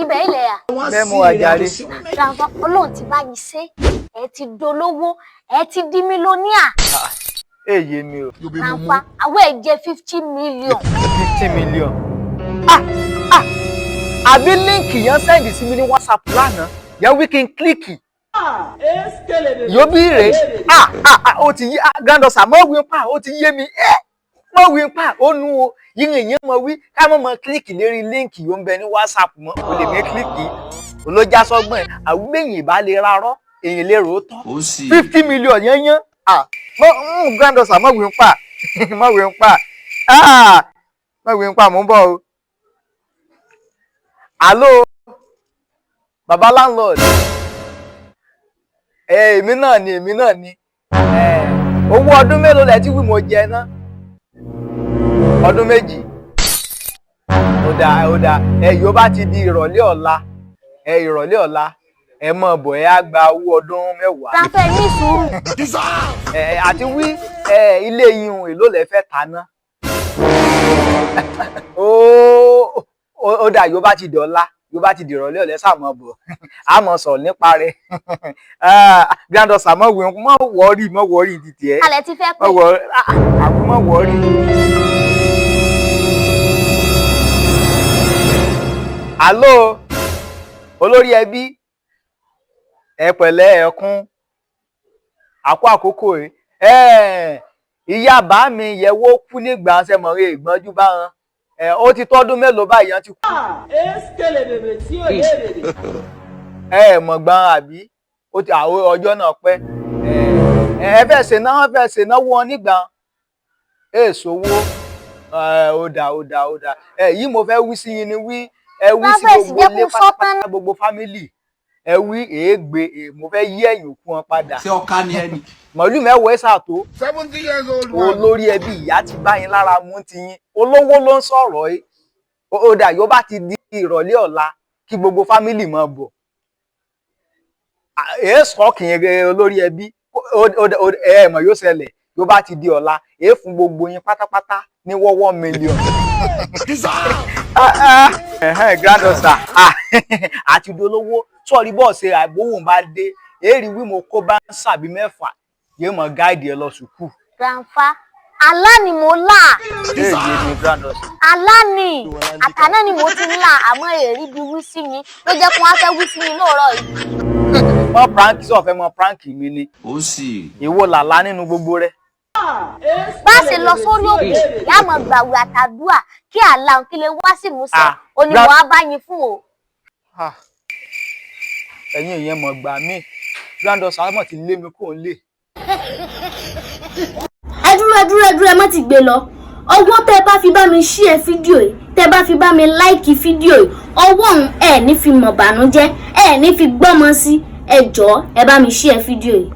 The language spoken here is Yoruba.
Ibẹ̀ ilẹ̀ à. Mẹ́mu àjàre. Grandpa, Ọlọ́run ti bá yín ṣe. Ẹ ti dolówó, ẹ ti di mílíọ̀nìà. Èyí mi o. Grandpa, àwọn ẹ̀ jẹ́ 50 million. 50 million. Àbí líǹkì yẹn sẹ́ndì sí mi ní WhatsApp lánàá. Yẹn wí kí n kílíkì. Yóò bí rè. Ó ti yí grandọ̀sà mọ́ wí pa, ó ti yé mi. Mọ́ wí pa, ó nu o. Yíyan yẹn mọ̀ wí ká mọ̀ kílíkì lérí líǹkì yóò ń bẹ ní WhatsApp mọ́. O lè mí kílíkì. Olójà sọ́gbọ̀n àwọn èèyàn ìbá lè rárọ́. Èyàn lè rò ó tán. 50 million yẹn. Grandọ̀sà mọ́ wí pa. Mọ́ wí pa. Mọ́ wí pa mò ń bọ̀ o. Hello, Baba landlord. Èmi náà ni. Owó ọdún mélòó lẹ tí wí mo jẹ ná? Ọdún méjì. Ó dáa. Yóò bá ti di ìrọ̀lẹ́ ọ̀la. Ẹ mọ̀ bọ̀ ẹ á gba owó ọdún 10. Grandpa ní sùúrù. Àti wí ilé yín èló lẹ fẹ́ ta ná? Ó dà yóò bá ti di ọ̀la. Yóò bá ti di ìrọ̀lẹ́ ọ̀lẹ́ sàmọ́ bọ̀ a mọ̀ sọ̀rọ̀ nípa rẹ̀ grandọ̀sà mọ̀ wọ́ọ̀rì títí ẹ̀ alẹ́ ti fẹ́ pé àwọn mọ̀ wọ́ọ̀rì. Àló olórí ẹbí ẹ pẹ̀lẹ́ ẹkún àkókò ìyá bá mi yẹwò kú nígbà sẹ́mọ̀rẹ́ ìgbọ́njú bá wọn. Ó ti tọ́dún mélòó báyìí wọ́n ti kú. Mọ̀ gbọ́n àbí ó ti ọjọ́ náà pẹ́. Ẹ fẹ́ ṣe náwó wọn nígbà èsòwò. Ó dà. Yìí mo fẹ́ wí sí yín ni wí sí gbogbo ilé pátápátá gbogbo fámìlì. Wí èégbé mo fẹ́ yí ẹ̀yìn òkú wọn padà. Ṣé ọ̀ka ni ẹni? Màálù mẹ́wàá ẹ̀sà tó. 70 years old. Olórí ẹbí ìyá ti bá yín lára mú ti yín. Olówó ló ń sọ̀rọ̀ yìí. Ó dà yóò bá ti di ìrọ̀lẹ́ ọ̀la kí gbogbo fámìlì máa bọ̀. Sọ́ọ̀kì yẹn olórí ẹbí mọ̀ yóò ṣẹlẹ̀ yóò bá ti di ọ̀la fún gbogbo yín pátápátá ní 1 million. Grandọ̀sà àti dolówó sọ̀rí bọ́ọ̀sì àìbówó bá dé èrì wí mo kó bá ń sàbí 6 yóò mọ̀ gáìdì ẹ lọ sùkúù. Grandpa, àlá ni mo lá. Èyí ni grandọ̀sà. Àlá ni àtàná ni mo ti lá àmọ́ èrí bí wí sí mi ló jẹ́ kí wọ́n fẹ́ wí sí mi lóòrọ̀ yìí. Mọ prank sọ̀fẹ́ mọ prank mi ni. Ó sì. Ìwọ làlá nínú gbogbo rẹ̀. Bá ṣe lọ sórí òkè yá mọ̀ gbàwé àtàdúà kí àlá kí lè wá sí ìmúṣẹ onímọ̀ á bá yín fún o. Ẹ̀yin ìyẹn mọ̀ gbà mí grandọ̀sà mọ̀ ti lé mi kò ń lè. Ẹ dúró ẹ má ti gbé lọ. Ọwọ́ tẹ́ bá fi bá mi share fídíò yìí, tẹ́ bá fi bá mi like fídíò yìí, ọwọ́ òun ẹ ní fi mọ̀ bànújẹ́, ẹ ní fi gbọ́mọ sí. Ẹ jọ̀ọ́ ẹ bá mi share fídíò yìí.